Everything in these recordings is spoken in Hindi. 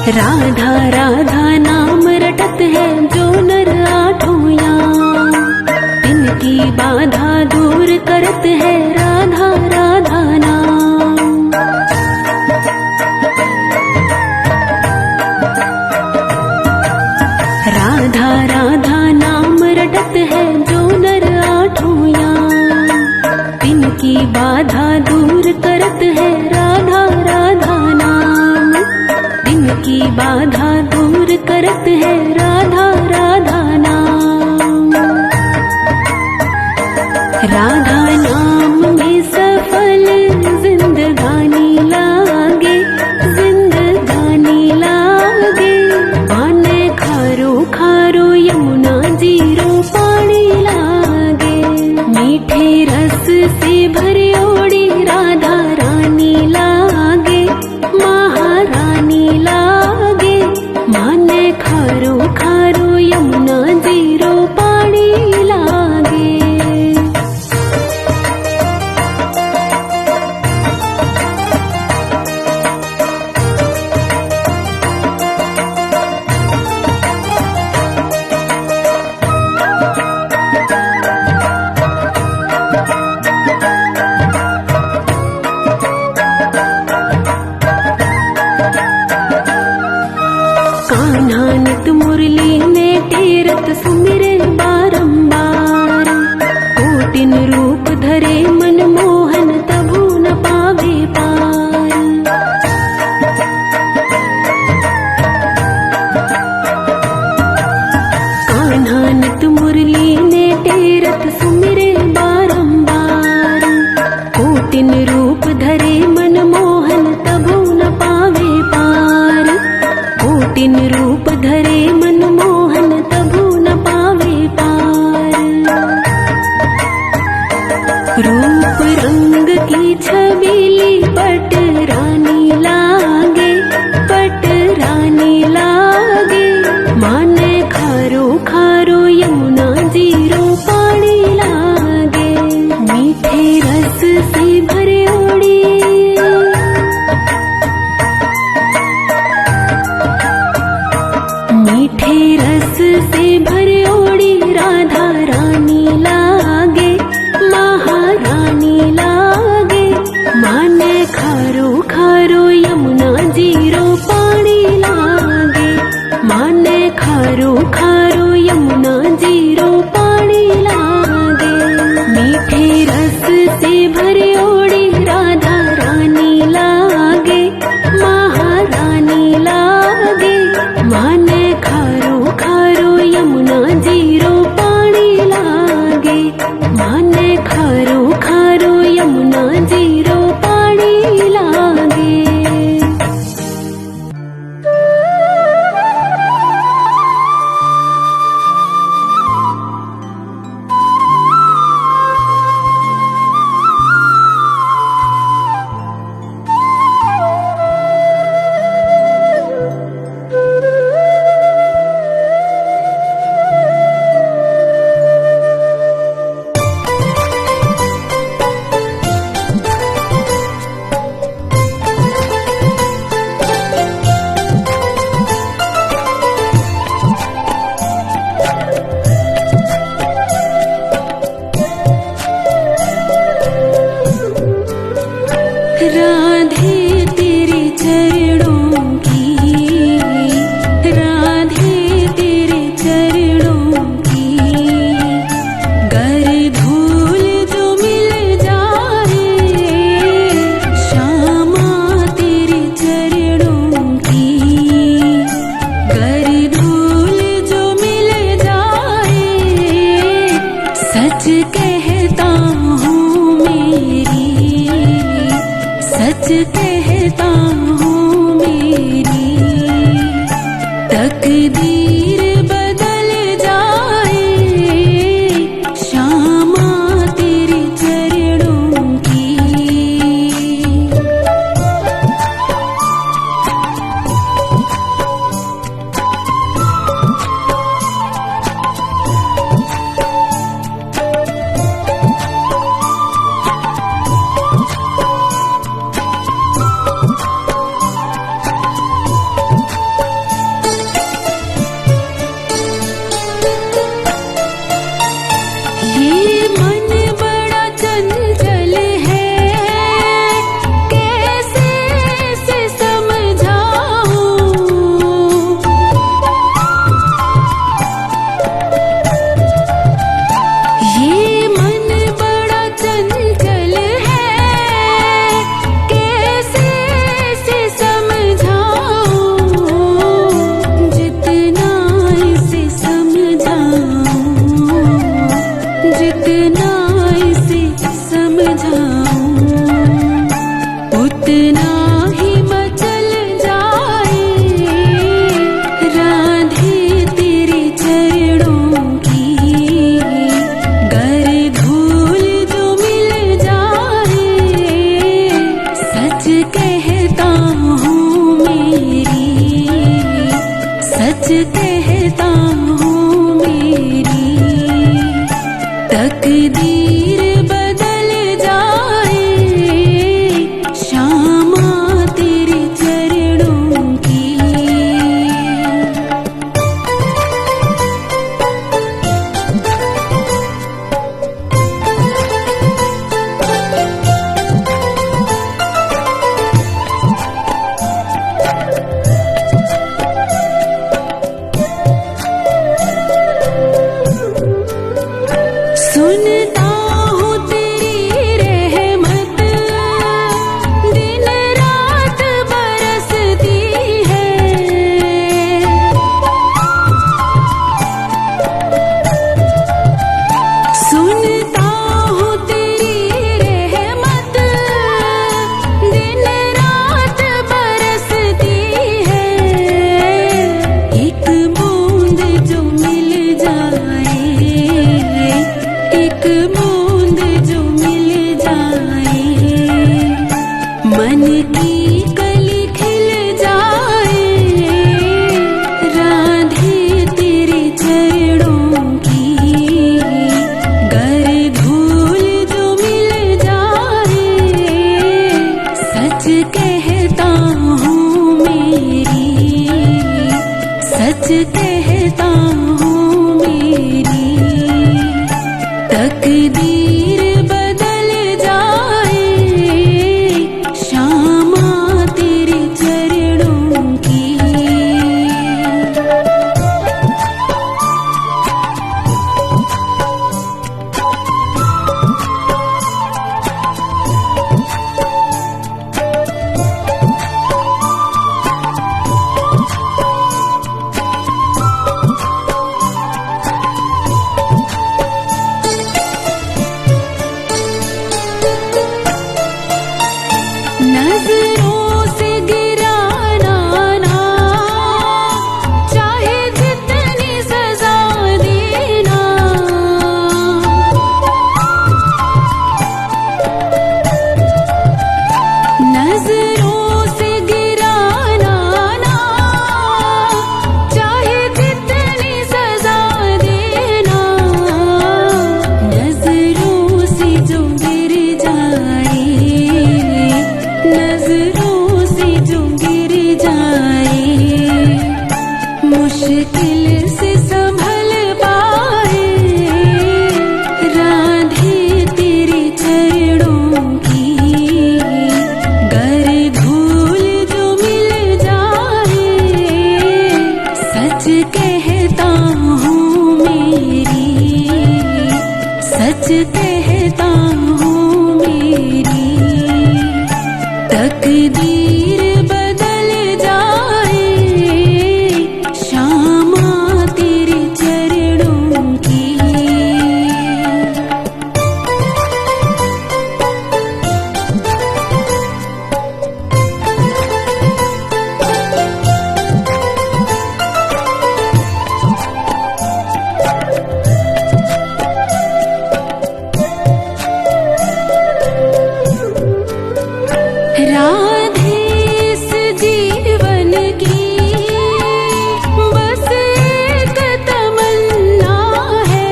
राधा राधा नाम रटत है जो नर आठों याम, तिनकी बाधा दूर करत है राधा राधा नाम। राधा राधा नाम रटत है जो नर आठों याम, तिनकी बाधा दूर करत है राधा राधा नाम, तिनकी बाधा दूर करत है राधा राधा नाम। राधा नाम में सफल जिंदगानी लागे, जिंदगानी लागे। पाने खारो खारो यमुना जीरो पानी लागे, मीठे रस से भरी ओड़ी राधा रानी लागे, महारानी लागे। माने खारो खारो यमुना जीरो पानी लागे। कान्हा नित मुरली ने तीरथ सुमिरे बारंबार, कोटिन रूप धरे मन मोहन तभु न पावे पार। कान्हा नित मुरली ने तीरथ सुमिरे बारंबार, कोटिन रूप धरे मन मोहन तभु न पावे पार। कोटिन रूप धरे मन मोहन तभु न पावे पार। रूप रंग की छबीली पट रानी लागे, पट रानी लागे। माने खारो खारो यमुना जीरो पानी लागे, मीठे रस से भरे ओड़ी मीठे रस से भरे ओड़ी राधा रानी लागे, महारानी लागे। माने खारो खारो यमुना जीरो पानी लागे, माने खारो खारो यमुना जीरो पानी लागे। मीठे रस से भरे ओड़ी राधा रानी लागे, महारानी लागे। माने खारो खारो यमुना जीरो पानी लागे, माने खारो खारो यमुना जीरो पानी लागे। राधे तेरे चरणों की, राधे तेरे चरणों की, गर धूल जो मिल जाए, श्यामा तेरे चरणों की, गर धूल जो मिल जाए। सच कहता हूँ मेरी, सच कहता हूँ मेरी, तकदीर बदल जाए, श्यामा तेरे चरणों की। की कली खिल जाए, राधे तेरे चरणों की। गर धूल जो मिल जाए, सच कहता हूँ मेरी, सच कहता हूँ मेरी। तकदीर बदल जाए, श्यामा तेरे चरणों की। नजरों से गिराना ना, चाहे जितनी सजा देना। नजरों से गिराना ना, चाहे जितनी सजा देना। नजरों से जो गिर जाए, नजरों से जो गिर जाए, मुश्किल से संभल पाए, राधे तेरे चरणों की। गर धूल जो मिल जाए, सच कहता हूँ मेरी, सच कहता हूँ मेरी। तकदीर बदल जाए, श्यामा तेरे चरणों की। राधे इस जीवन की बस एक तमन्ना है।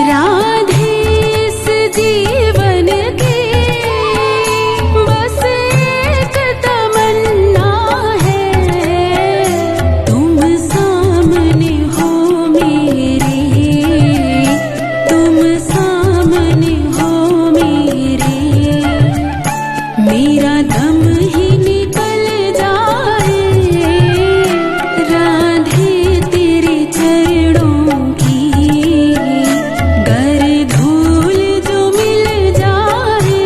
राधे इस जीवन की बस एक तमन्ना है। तुम सामने हो मेरे, तुम सामने हो मेरे। मेरा दम ही निकल जाए, राधे तेरे चरणों की। गर धूल जो मिल जाए,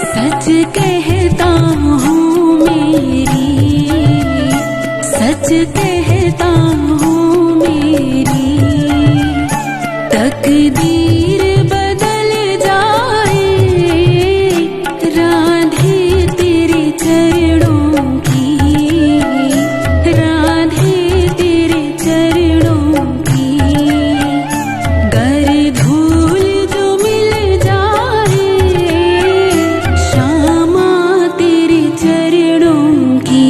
सच कहता हूँ मेरी, सच कहता हूँ मेरी। तकदीर बदल जाए, राधे तेरे चरणों की। राधे तेरे चरणों की। गर धूल जो मिल जाए, श्यामा तेरे चरणों की।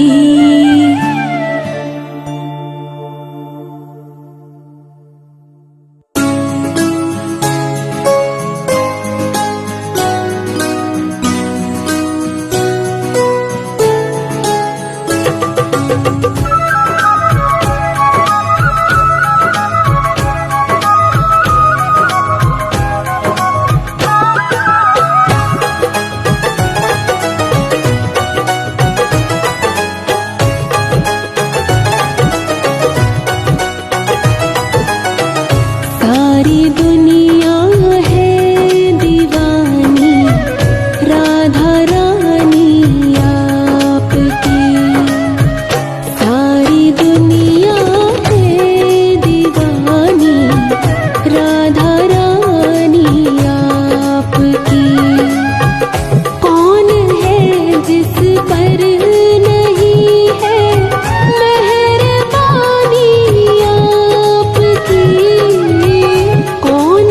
सारी दुनिया है दीवानी, राधा रानी आपकी। सारी दुनिया है दीवानी, राधा रानी आपकी। कौन है जिस पर नहीं है मेहरबानी आपकी। कौन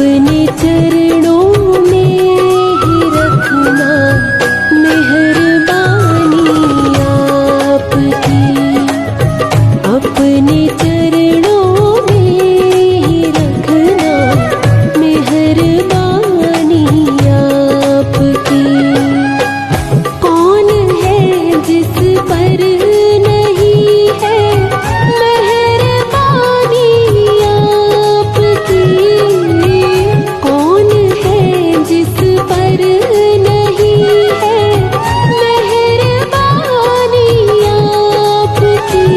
अपने चरणों में ही रखना मेहरबानी आपकी। अपने चरणों में ही रखना मेहरबानी आपकी। कौन है जिस पर नहीं है मेहरबानी आपकी। कौन है जिस पर नहीं है मेहरबानी आपकी।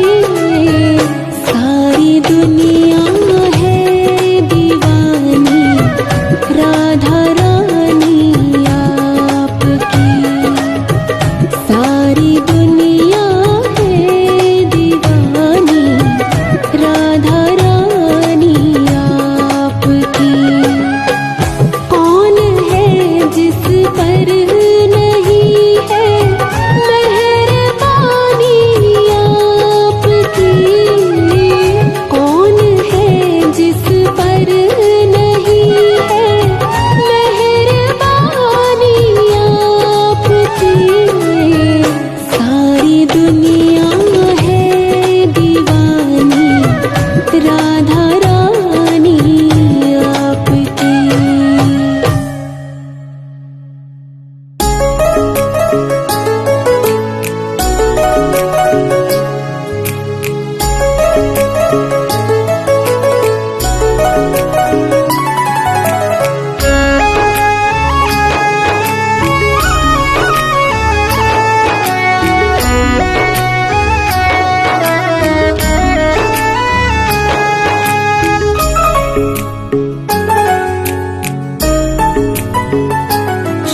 सारी दुनिया है दीवानी राधा रानी आपकी। सारी दुनिया है दीवानी राधा रानी आपकी। कौन है जिस पर नहीं है मेहरबानी आपकी। कौन है जिस पर नहीं है मेहरबानी आपकी। सारी दुनिया है दीवानी राधा रानी आपकी।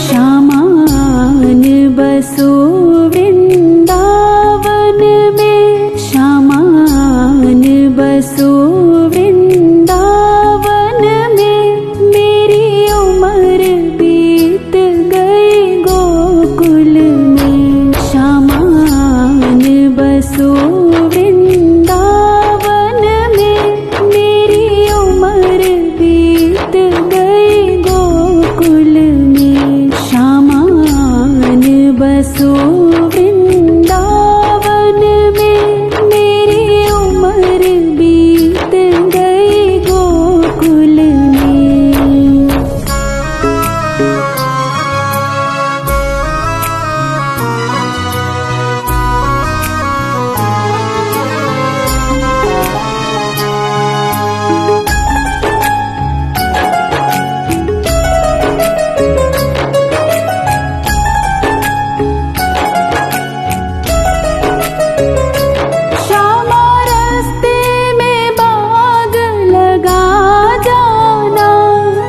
श्यामान बसो वृंदावन में। श्यामान बसो वृंदावन में। मेरी उम्र बीत गई गोकुल में। श्यामान बसो वृंदावन में। मेरी उम्र बीत गई गोकुल में। श्यामान बसो वृंदावन में। मेरी उम्र बीत गई गोकुल में। श्यामा रास्ते में बाग लगा जाना।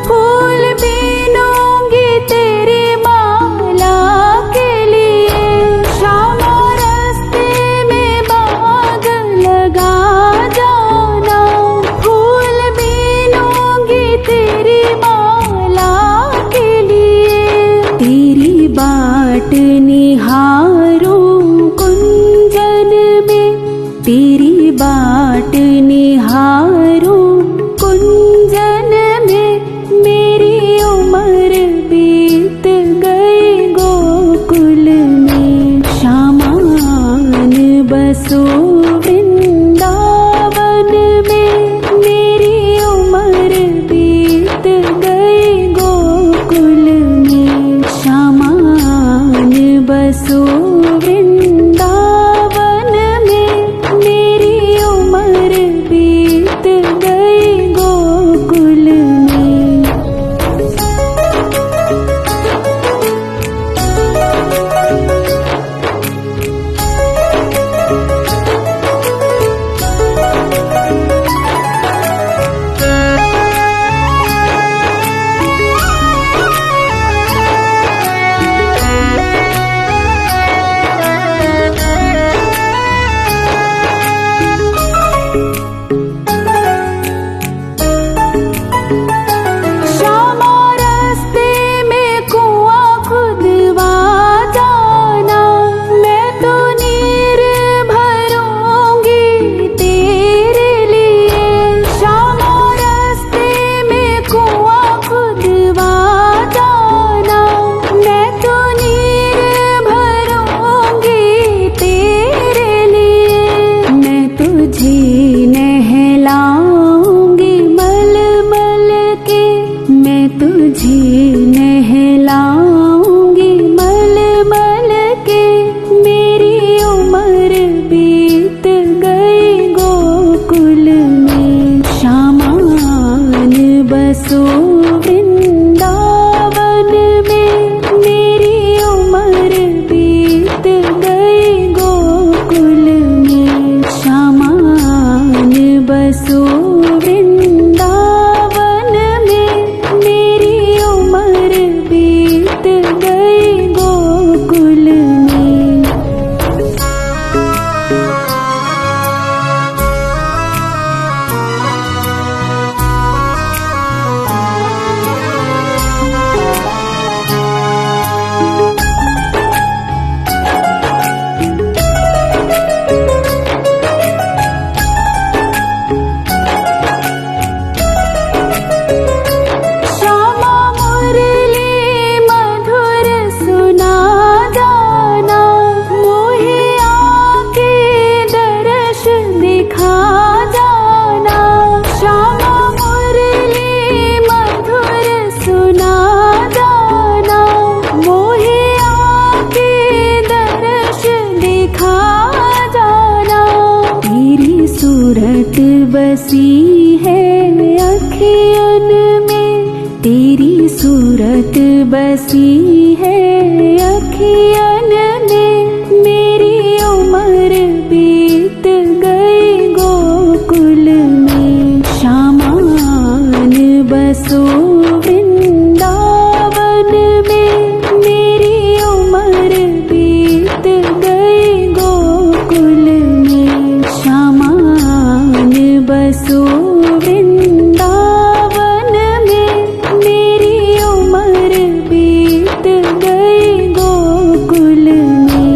फूल बीनूंगी तेरी माला के लिए। श्यामा रास्ते में बाग लगा जाना। फूल बीनूंगी तेरी माला के लिए। तेरी बाट निहारूं कुंजन में। तेरी बाट निहारूं कुंजन में। मेरी उम्र बीत गई गोकुल में। श्यामान बसो वृंदावन में। मेरी उम्र बीत गई गोकुल में। श्यामान बसो तुझे नहलाऊंगी मल मल के। मेरी उम्र बीत गई गोकुल में। श्यामान बसो वृंदावन में। मेरी उम्र बीत गई गोकुल में। श्यामान बसो वृंदावन में। मेरी उम्र बीत गई गोकुल में। श्यामा मुरली मधुर सुना जाना। मोहे आके दर्श दिखा जाना। श्यामा मुरली मधुर सुना जाना। मोहे आके दर्श दिखा जाना। तेरी सूरत बसी है अखियन में। तेरी सूरत बसी है अखियन में। मेरी उम्र बीत गई गोकुल में। श्यामान बसो वृंदावन में। मेरी उम्र बीत गई गोकुल में। श्यामान बसो वृंदावन में। मेरी उम्र बीत गई गोकुल में।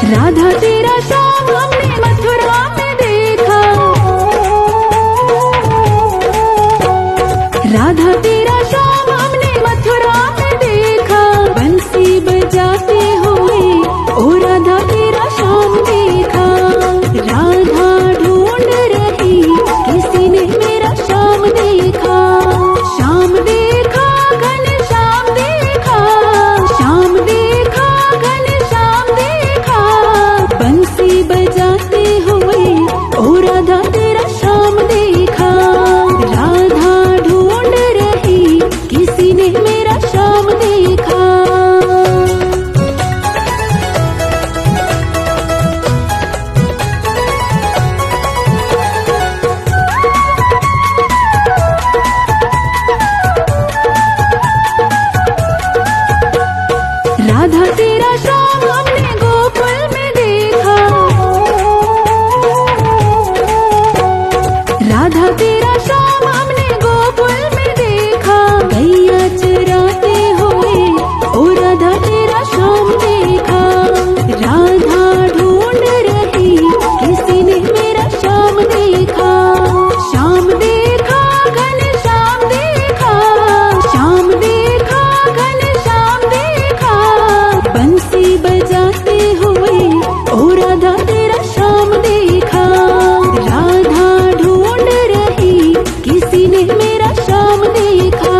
राधा तेरा श्याम हमने मथुरा में देखा, राधा तेरा श्याम हमने मथुरा में देखा, बंसी बजाते हुए ओ राधा तेरा श्याम देखा। राधा ढूंढ रही किसी ने मेरा श्याम देखा, श्याम देखा घन श्याम देखा, श्याम देखा घन श्याम देखा, बंसी बजाते हुए ओ राधा तेरा श्याम देखा। राधा ढूंढ रही किसी ने मेरा श्याम देखा। राधा तेरा श्याम हमने गोकुल में देखा, राधा तेरा श्याम हमने गोकुल में देखा, गैया चराते हुए ओ राधा तेरा श्याम देखा। राधा ढूंढ रही किसी ने मेरा श्याम देखा, श्याम देखा घन श्याम देखा, श्याम देखा घन श्याम देखा, बंसी बजाते हुए ओ राधा तेरा श्याम देखा। राधा ढूंढ रही किसी ने मेरा श्याम देखा।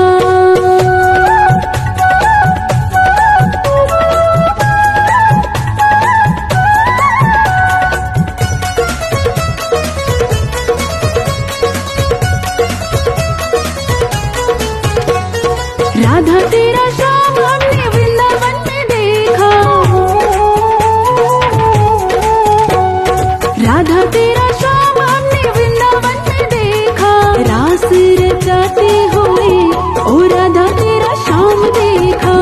राधा तेरा श्याम हमने वृंदावन में देखा, राधा तेरा श्याम हमने वृंदावन में देखा, रास रचाते हुए ओ राधा तेरा श्याम देखा।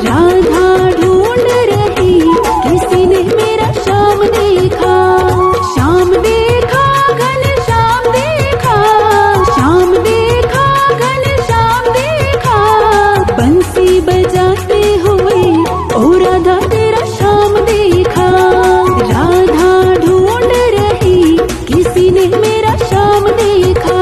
राधा ढूंढ रही किसी ने मेरा श्याम देखा, श्याम देखा घन श्याम देखा, श्याम देखा घन श्याम देखा, बंसी बजाते हुए ओ राधा तेरा श्याम देखा। राधा ढूंढ रही किसी ने मेरा श्याम देखा।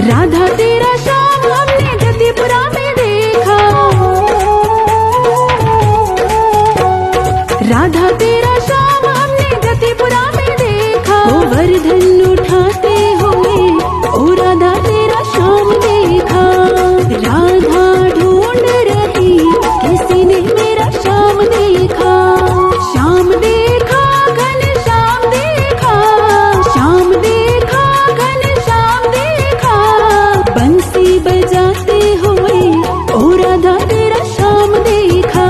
राधा तेरा श्याम हमने जतिपुरा में देखा, राधा तेरा श्याम हमने जतिपुरा में देखा, गोवर्धन उठाते हुए ओ राधा तेरा श्याम देखा। राधा ढूंढ रही किसी ने मेरा श्याम देखा, श्याम देखा घन श्याम देखा, श्याम देखा घन श्याम देखा, बंसी बजाते हुए ओ राधा तेरा श्याम देखा।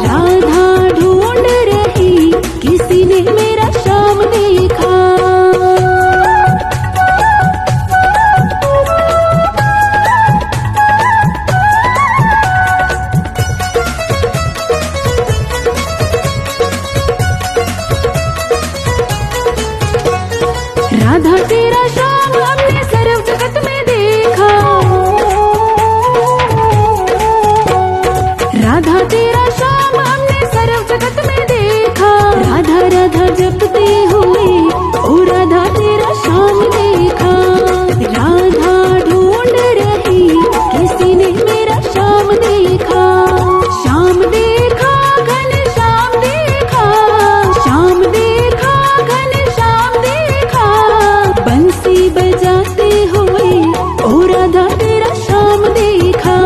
राधा ढूंढ रही किसी ने मेरा श्याम देखा। राधा तेरा श्याम हमने सर्व जगत में देखा, राधा तेरा श्याम हमने सर्व जगत में देखा, राधा राधा जपते हुए ओ राधा तेरा श्याम देखा। राधा ढूंढ रही किसी ने मेरा श्याम देखा, श्याम देखा घन श्याम देखा, श्याम देखा घन श्याम देखा, बंसी बजाते हुए ओ राधा तेरा श्याम देखा।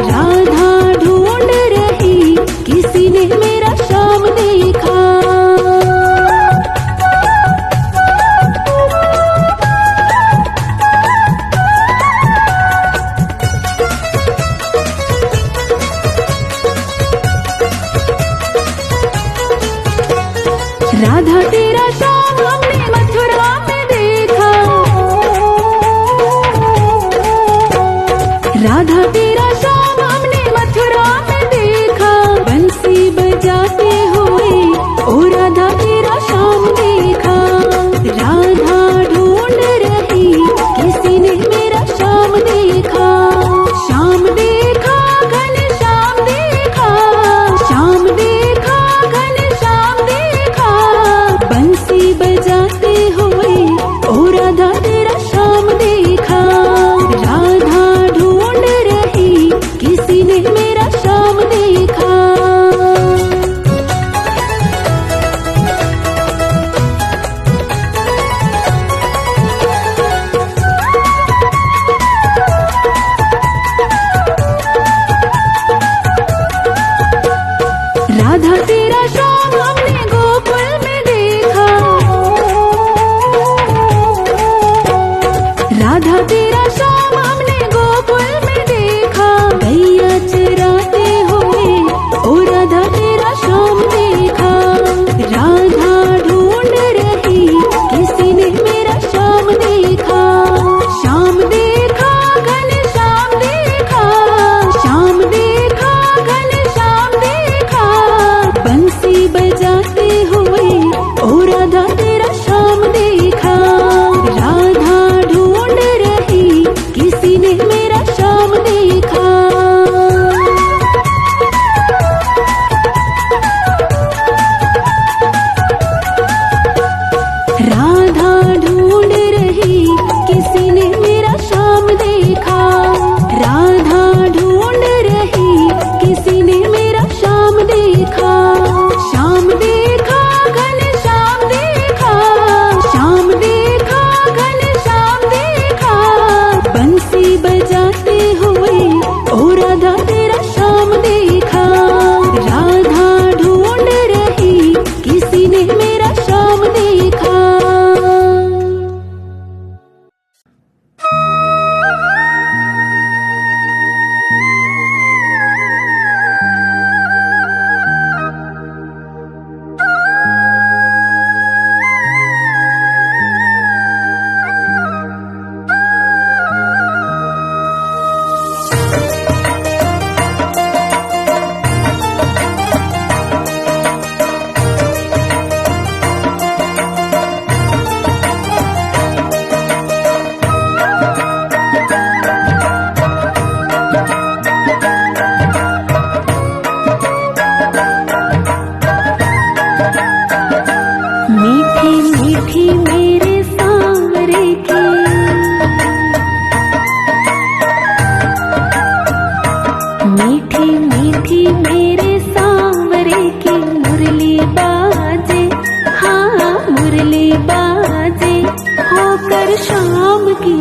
राधा ढूंढ रही किसी ने मेरा श्याम देखा। राधा तेरा श्याम हमने मथुरा में देखा, राधा तेरा श्याम हमने मथुरा में देखा, बंसी बजाते हुए ओ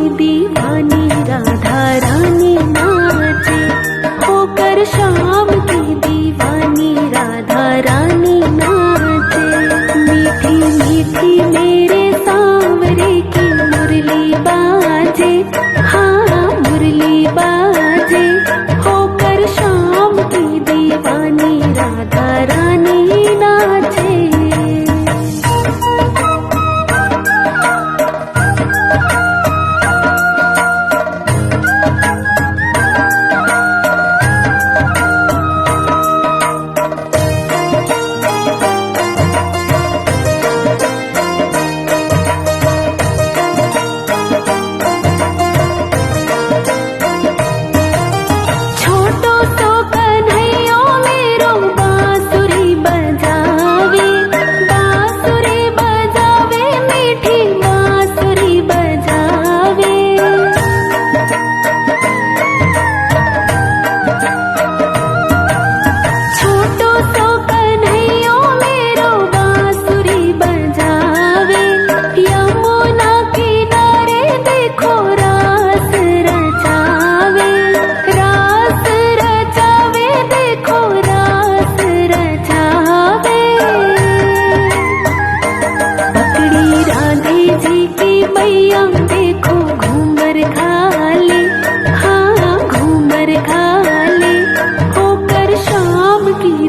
दीवानी राधा रानी नाचे, होकर शाम की दीवानी राधा रानी नाचे। मीठी मीठी मेरे सांवरे की मुरली बाजे, हाँ मुरली बाजे, होकर शाम की दीवानी राधा रानी नाचे।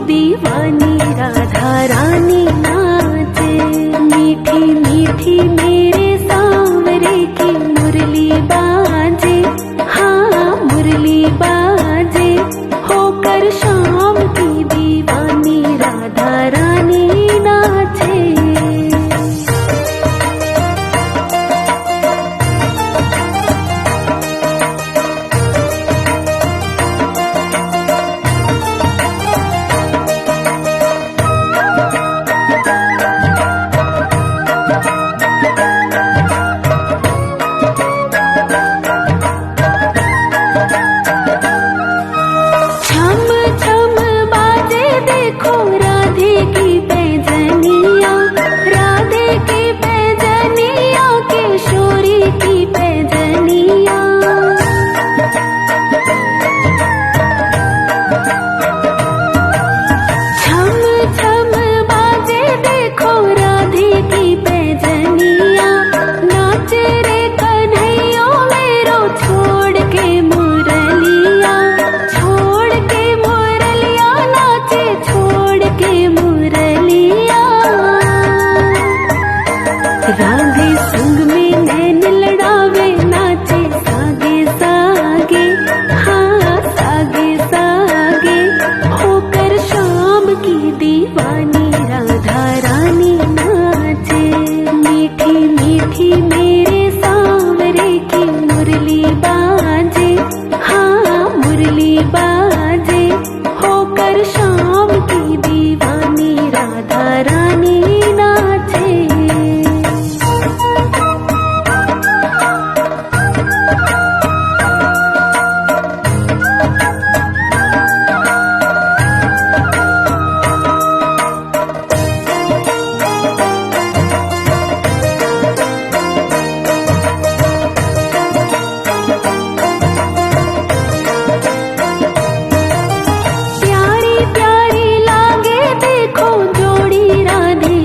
दीवानी राधा रानी नाचे। मीठी मीठी मेरे सांवरे की मुरली बाजे, हाँ मुरली बाजे, होकर शाम की दीवानी राधा रानी नाचे। राधे संग में नैन लड़ावे नाचे सागे सागे, हाँ सागे सागे, होकर शाम की दीवानी राधा रानी नाचे। मीठी मीठी मेरे सांवरे की मुरली बाजे, हाँ मुरली बाजे, होकर शाम की दीवानी राधा रानी नाचे। प्यारी प्यारी लागे देखो जोड़ी राधे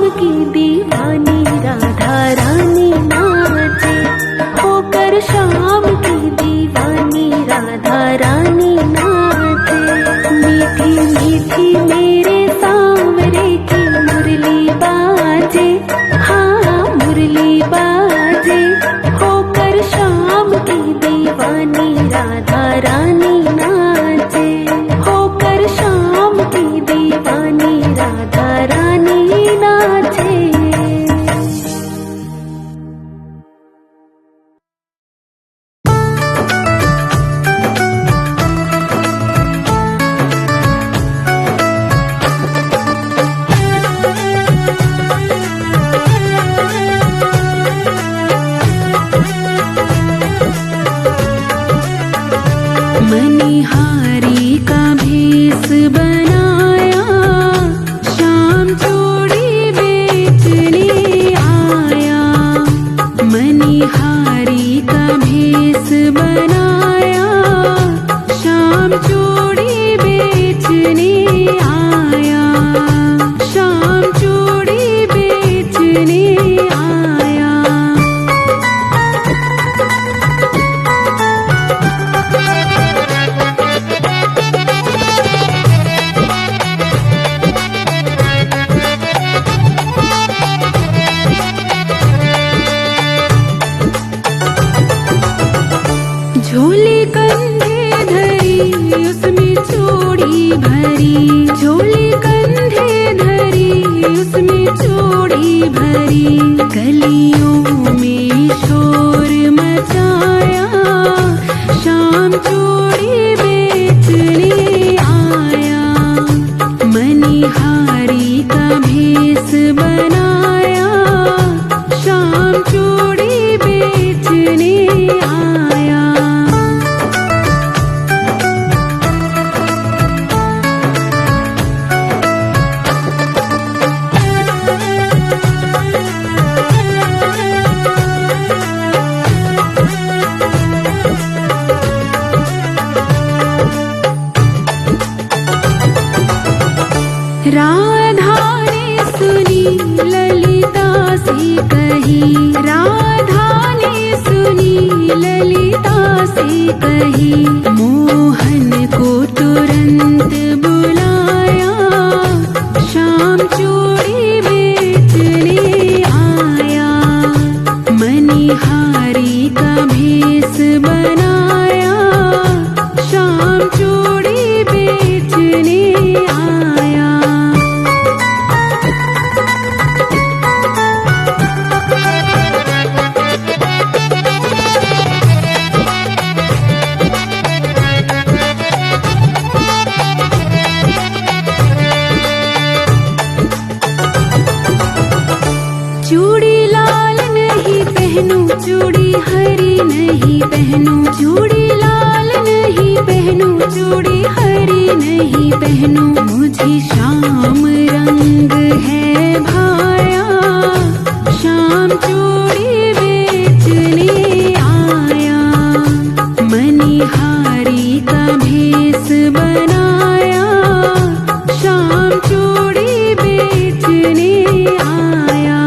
की दीवानी राधा रानी नाचे, होकर शाम की दीवानी राधा रानी नाचे। मीठी मीठी मेरे सांवरे की मुरली बाजे, हाँ मुरली बाजे, होकर शाम की दीवानी राधा रानी नाचे, होकर शाम की दीवानी राधा रानी नाचे। मनिहारी का भेष बनाया, शाम चूड़ी बेचने आया। मनिहारी का भेष बनाया, शाम चूड़ी बेचने आया, शाम चूड़ी बेचने आया। झोली कंधे धरी उसमें चूड़ी भरी, झोली कंधे धरी उसमें चूड़ी भरी। गलियों में शोर मचाया, शाम चूड़ी बेचने आया। मनिहारी का भेष बनाया, शाम चूड़ी बेचने आया। राधा ने सुनी ललिता से कही, राधा ने सुनी ललिता से कही। मोहन को तुरंत बुलाया, शाम चूड़ी बेचने आया। मनिहारी का भेष बनाया, शाम चूड़ी बेचने आया। चूड़ी लाल नहीं पहनूं, चूड़ी हरी नहीं पहनूं, चूड़ी लाल नहीं पहनूं, चूड़ी हरी नहीं पहनूं। मुझे श्याम रंग है भाया, शाम चूड़ी बेचने आया। मनिहारी का भेष बनाया, शाम चूड़ी बेचने आया।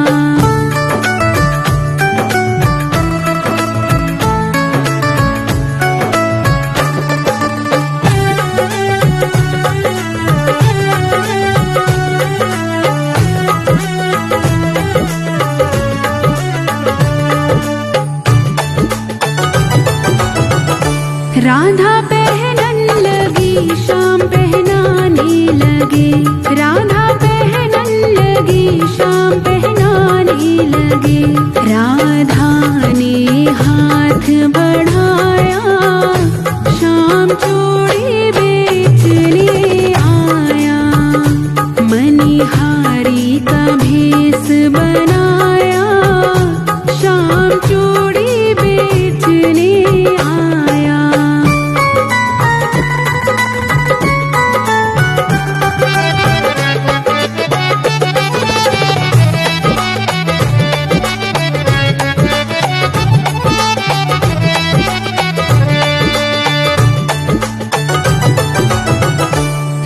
राधा पहनन लगी, श्याम पहनाने लगे। राधा पहनन लगी, श्याम पहनाने लगे। राधा ने हाथ बढ़ाया, श्याम चूड़ी बेचने आया। मनिहारी का भेष बनाया, शाम चूड़ी बेचने आया।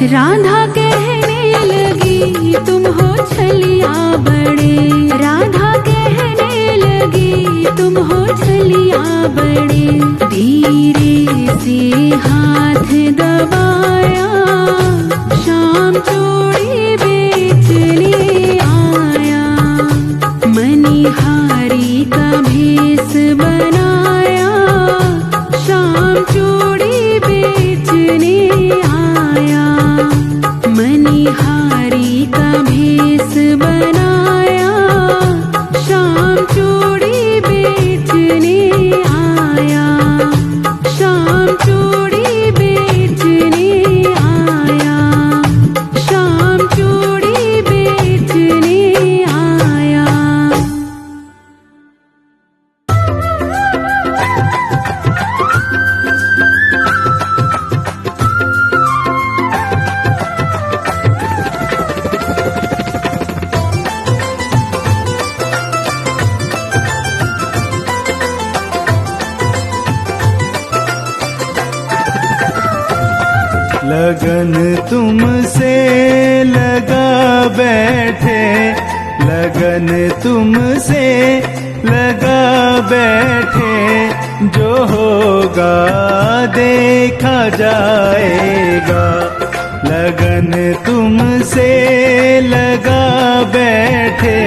राधा कहने लगी, लगी तुम हो छलिया बड़े, राधा कहने लगी तुम हो छलिया बड़े। धीरे से हाथ दबाया, शाम चूड़ी बेचने आया। मनिहारी का भेष बनाया, शाम चूड़ी बेचने आया। मनिहारी का भेष बनाया, शाम चूड़ी बेचने आया। शाम चूड़ी बेचने आया, शाम चूड़ी बेचने आया। लगन तुमसे लगा बैठे, लगन तुमसे लगा बैठे। जो होगा देखा जाएगा। लगन तुमसे लगा बैठे,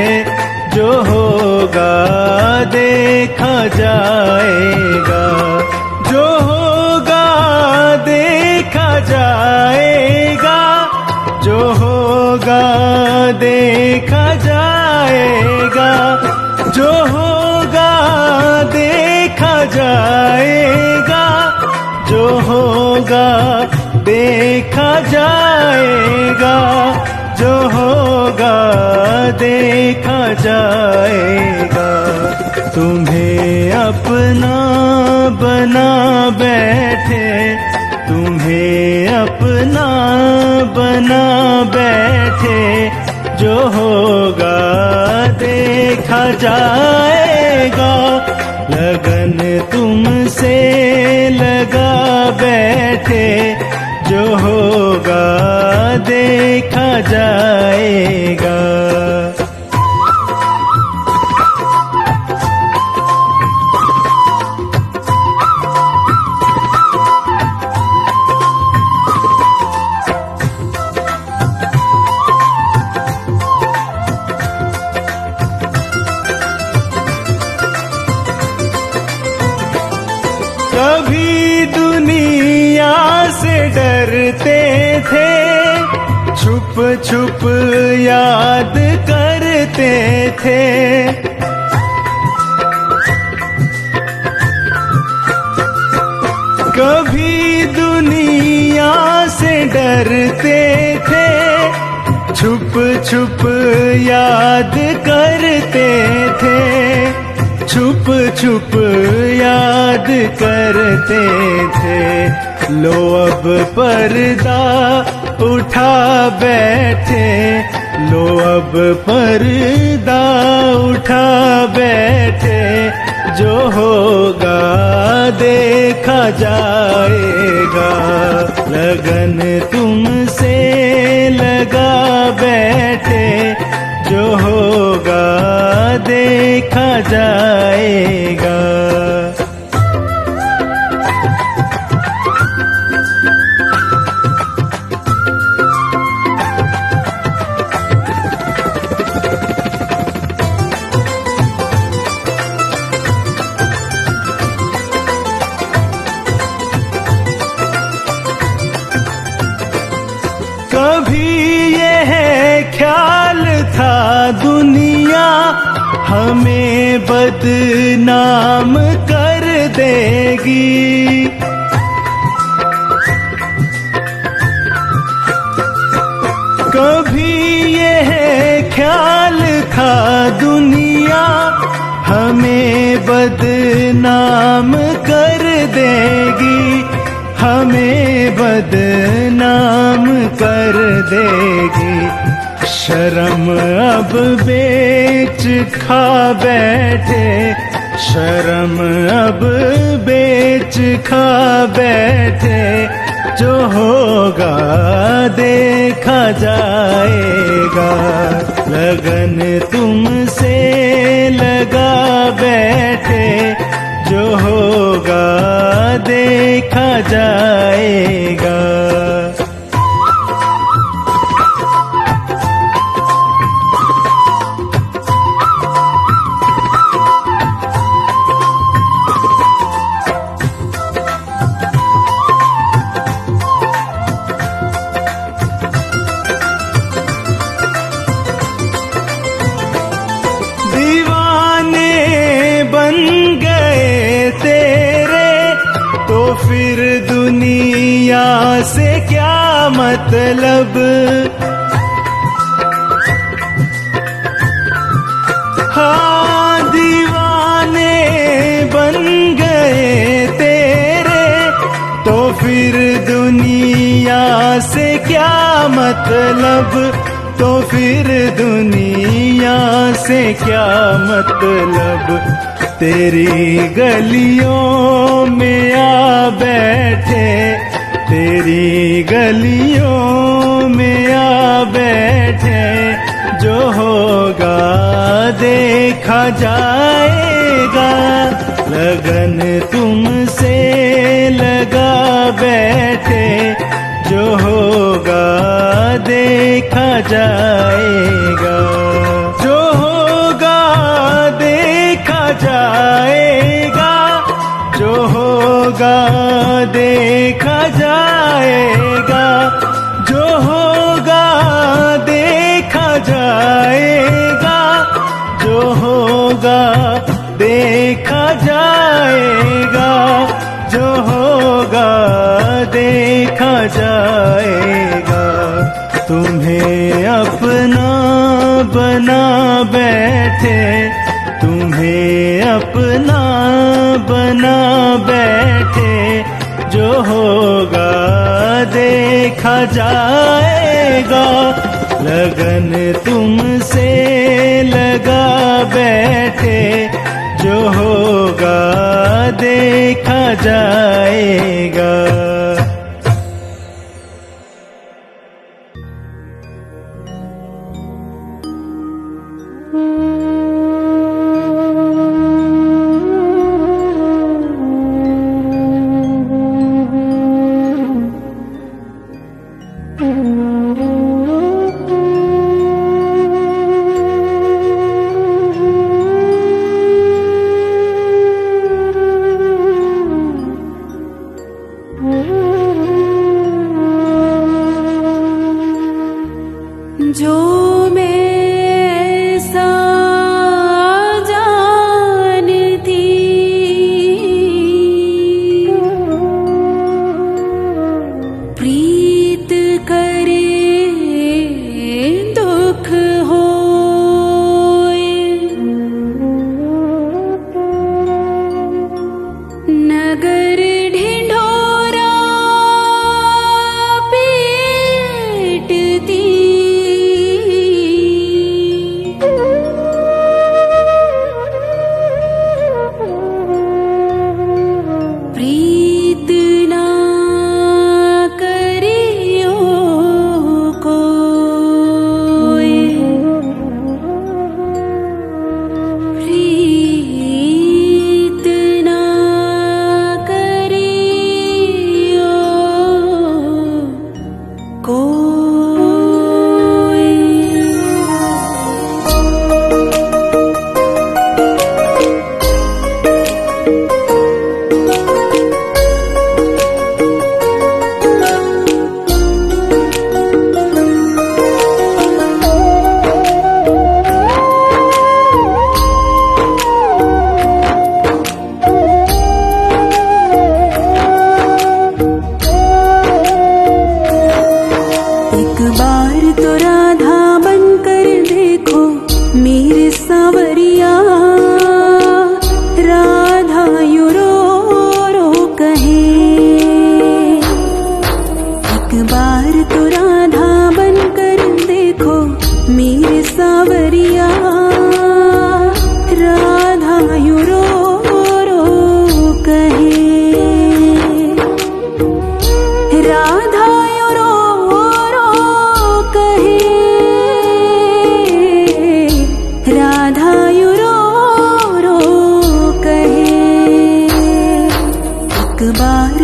जो होगा देखा जाएगा। जो होगा देखा जाएगा, जो होगा देखा जाएगा। जो होगा देखा जाएगा, जो होगा देखा जाएगा। जो होगा देखा जाएगा। तुम्हें अपना बना बैठे, तुम्हें अपना बना बैठे। जो होगा देखा जाएगा। लगन तुमसे लगा बैठे, जो होगा देखा जाएगा। कभी दुनिया से डरते थे, छुप छुप याद करते थे। कभी दुनिया से डरते थे, छुप छुप याद करते थे। छुप छुप याद करते थे। लो अब पर्दा उठा बैठे, लो अब पर्दा उठा बैठे। जो होगा देखा जाएगा। लगन तुमसे लगा बैठे, जो होगा देखा जाएगा। कभी यह ख्याल था दुनिया हमें बदनाम कर देगी। कभी यह ख्याल था दुनिया हमें बदनाम कर देगी, हमें बदनाम कर देगी। शर्म अब बेच खा बैठे, शर्म अब बेच खा बैठे। जो होगा देखा जाएगा। लगन तुमसे लगा बैठे, जो होगा देखा जाएगा। फिर दुनिया से क्या मतलब, हाँ दीवाने बन गए तेरे, तो फिर दुनिया से क्या मतलब, तो फिर दुनिया से क्या मतलब। तेरी गलियों में आ बैठे, तेरी गलियों में आ बैठे, जो होगा देखा जाएगा। लगन तुमसे लगा बैठे, जो होगा देखा जाएगा। जो होगा देखा जाएगा, जो होगा देखा जाएगा, जो होगा देखा जाएगा, जो होगा देखा जाएगा, जो होगा देखा जाएगा। तुम्हें अपना बना बैठे, तुम्हें अपना बना बैठे, जो होगा देखा जाएगा। लगन तुमसे लगा बैठे, जो होगा देखा जाएगा।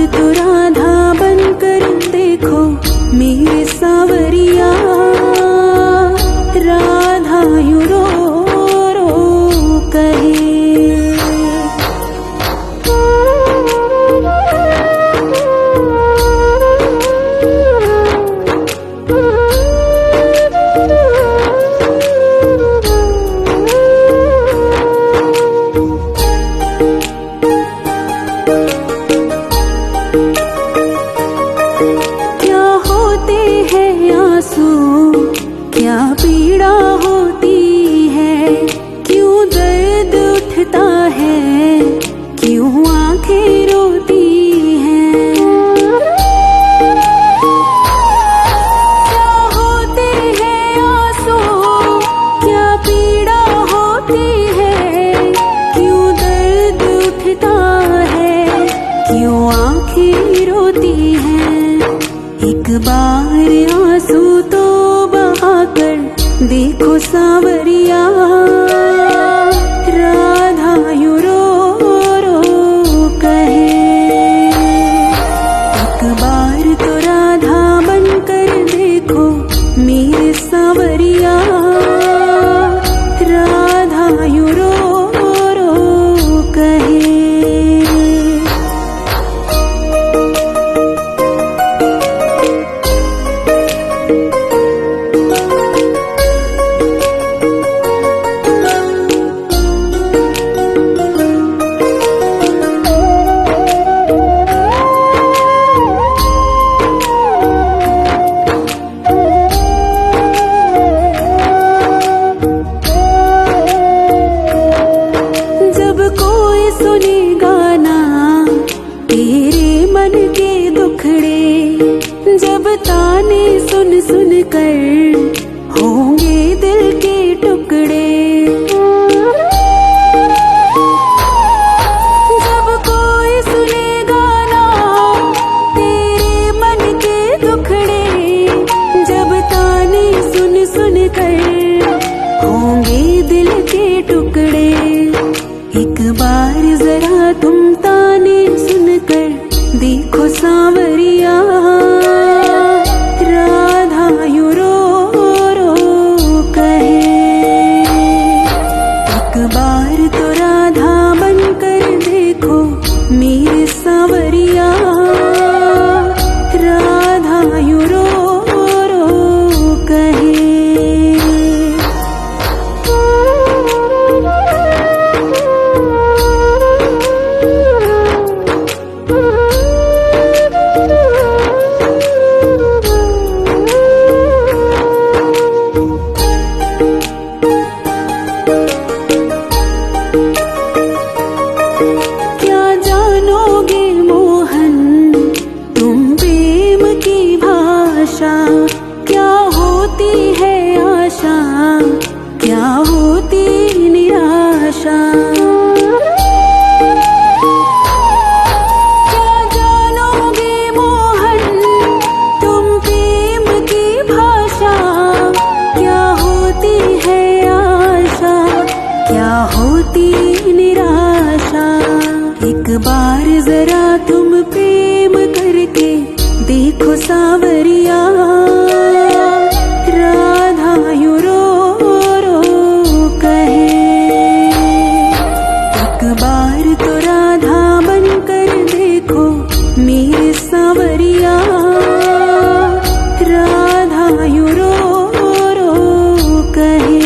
तो राधा बनकर देखो मेरे सावरिया, राधा यूं रो रो कहे। क्या पीड़ा होती है, क्यों दर्द उठता है, क्यों आंखें रोती हैं। क्या होते हैं आंसू, क्या पीड़ा होती है, क्यों दर्द उठता है, क्यों आंखें रोती हैं। एक बार आंसू तो बहाकर देखो सावरिया, राधा यूं रो रो कहे। एक बार तो राधा बनकर देखो मेरे सावरिया, राधा यूं रो रो कहे। जब ताने सुन सुन कर होंगे दिल के टुकड़े, जब कोई सुनेगा ना तेरे मन के दुखड़े, जब ताने सुन सुन कर होंगे दिल के टुकड़े। एक बार जरा तुम ताने सुनकर देखो सावरिया, राधा यूं रो रो कहे। एक बार तो राधा बनकर देखो मेरे सावरिया, राधा यूं रो रो कहे। क्या होती है आशा, क्या होती निराशा। क्या जानोगे मोहन तुम प्रेम की भाषा, क्या होती है आशा, क्या होती निराशा। एक बार जरा तुम प्रेम करके देखो सावरिया, राधा यूं रो रो कहे। एक बार तो राधा बनकर देखो मेरे सावरिया, राधा यूं रो रो कहे।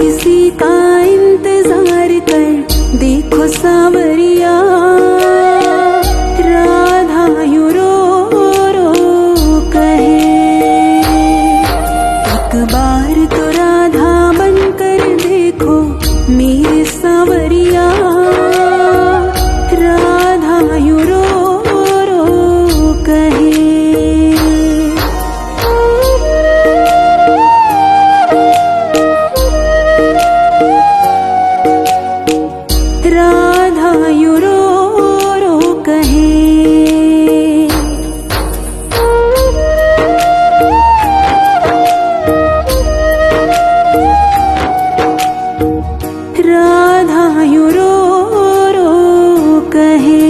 किसी का इंतजार कर देखो सांवरिया, राधा यूं रो रो कहे। एक बार तो राधा बनकर देखो मेरे सांवरिया, राधा यूं रो रो कहे। राधा यूं रो रो कहे। राधा यूं रो रो कहे।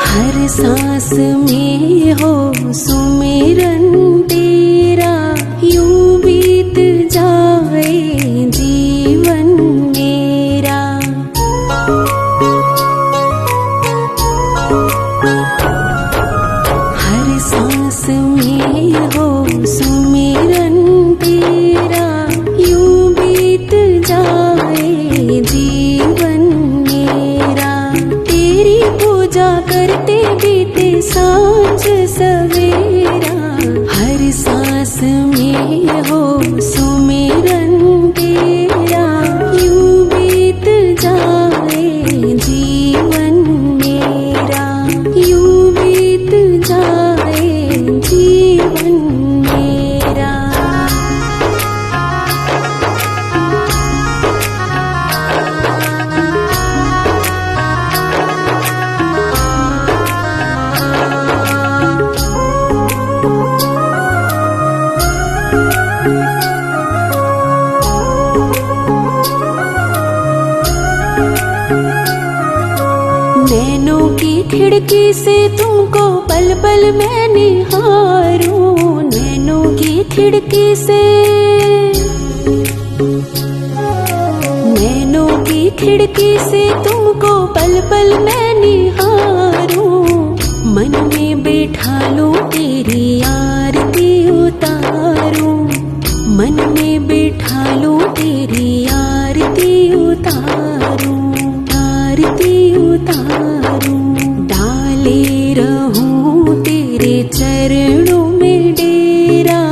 हर सांस में हो सुमिरन तेरा, यूं बीत जाए जीवन मेरा। हर सांस में हो सुमिरन तेरा, यूं बीत जाए जीवन मेरा। तेरी पूजा करते बीते सांझ सवेरा, हर सांस में हो सुमिरन तेरा, यूं बीत जाए जीवन मेरा, यूं बीत जाए जीवन मेरा। नैनों की खिड़की से तुमको पल पल मैं निहारूं, नैनों की खिड़की से, नैनों की खिड़की से तुमको पल पल मैं निहारूं। मन में बैठा लूं तेरी आरती उतारूं, मन में बैठा लूं तेरी आरती उतारूं, आरती उतारूं। डाले रहूं तेरे चरणों में डेरा,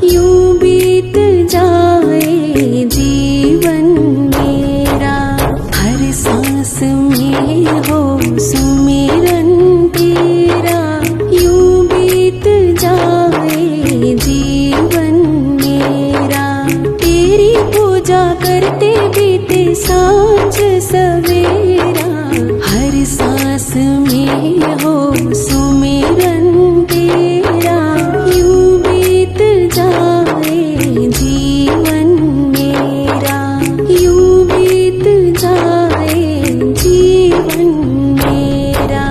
यूं बीत जाए जीवन मेरा। हर सांस में हो सुमिरन तेरा, यूं बीत जाए जीवन मेरा। तेरी पूजा करते बीते सांझ सवेरा, हर सांस में हो सुमिरन तेरा, यूं बीत जाए जीवन मेरा, यूं बीत जाए जीवन मेरा।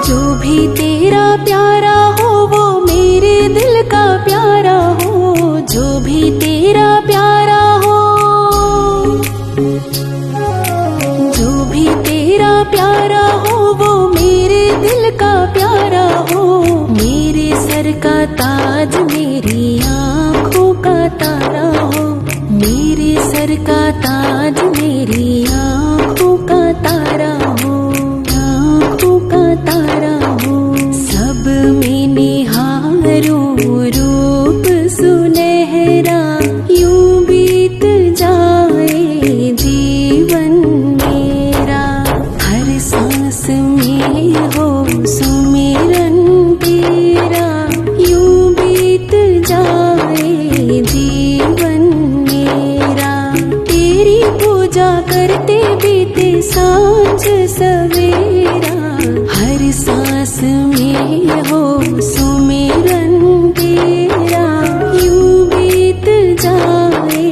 जो भी तेरा प्यारा हो वो मेरे दिल का प्यारा हो, जो भी तेरा प्यारा हो, जो भी तेरा प्यारा हो वो मेरे दिल का प्यारा हो। मेरे सर का ताज मेरी आँखों का तारा हो, मेरे सर का ताज मेरी आँखों का तारा हो, आँखों का तारा रूप सुनहरा यूं बीत जाए जीवन मेरा। हर सांस में हो सुमिरन तेरा यूं बीत जाए जीवन मेरा। तेरी पूजा करते बीते सांझ सवेरा। हर सांस में हो सुमिरन तेरा यूं बीत जाए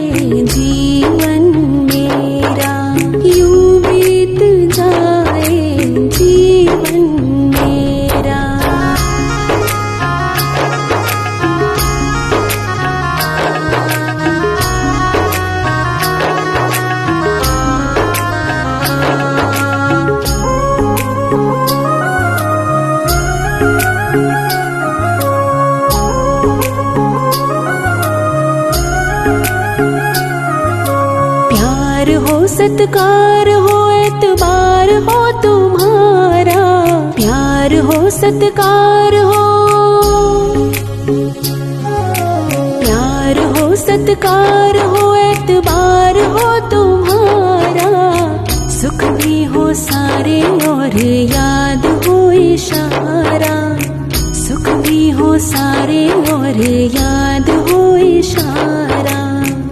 जीवन मेरा। यूं बीत जाए जीवन मेरा। प्यार हो सत्कार हो एतबार हो तुम्हारा। प्यार हो सत्कार हो, प्यार हो सत्कार हो एतबार हो तुम्हारा। सुख भी हो सारे और याद हो इशारा। सुख भी हो सारे और याद हो इशारा।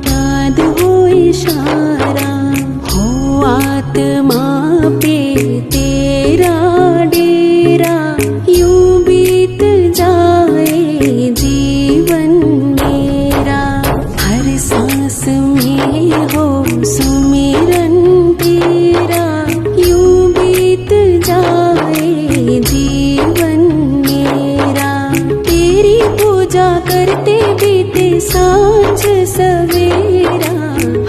याद हो इशारा। हो आत्मा पे तेरा डेरा यूं बीत जाए जीवन मेरा। हर सांस में हो सुमिरन तेरा यूं बीत जाए जीवन मेरा। तेरी पूजा करते बीते सांझ सवेरा।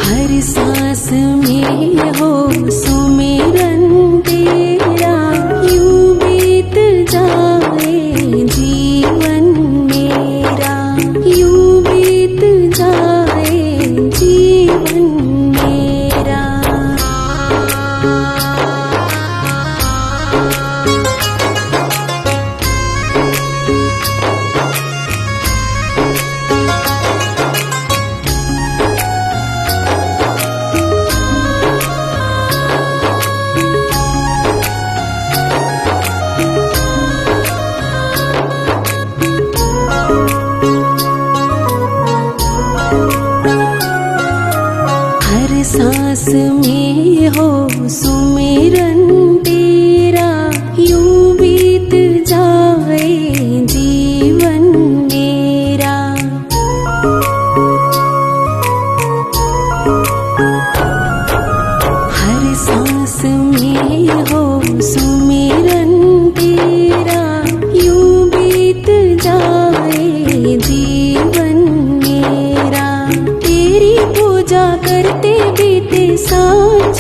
हर सांस में हो सुमिरन तेरा यूं बीत जाए जीवन मेरा। यूं बीत जाए जीवन मेरा। हर सांस में हो सुमिरन तेरा यूं बीत जाए जीवन मेरा। हर सांस में हो सुमिरन तेरा यूं बीत जाए जीवन मेरा। तेरी पूजा करते बीते सांझ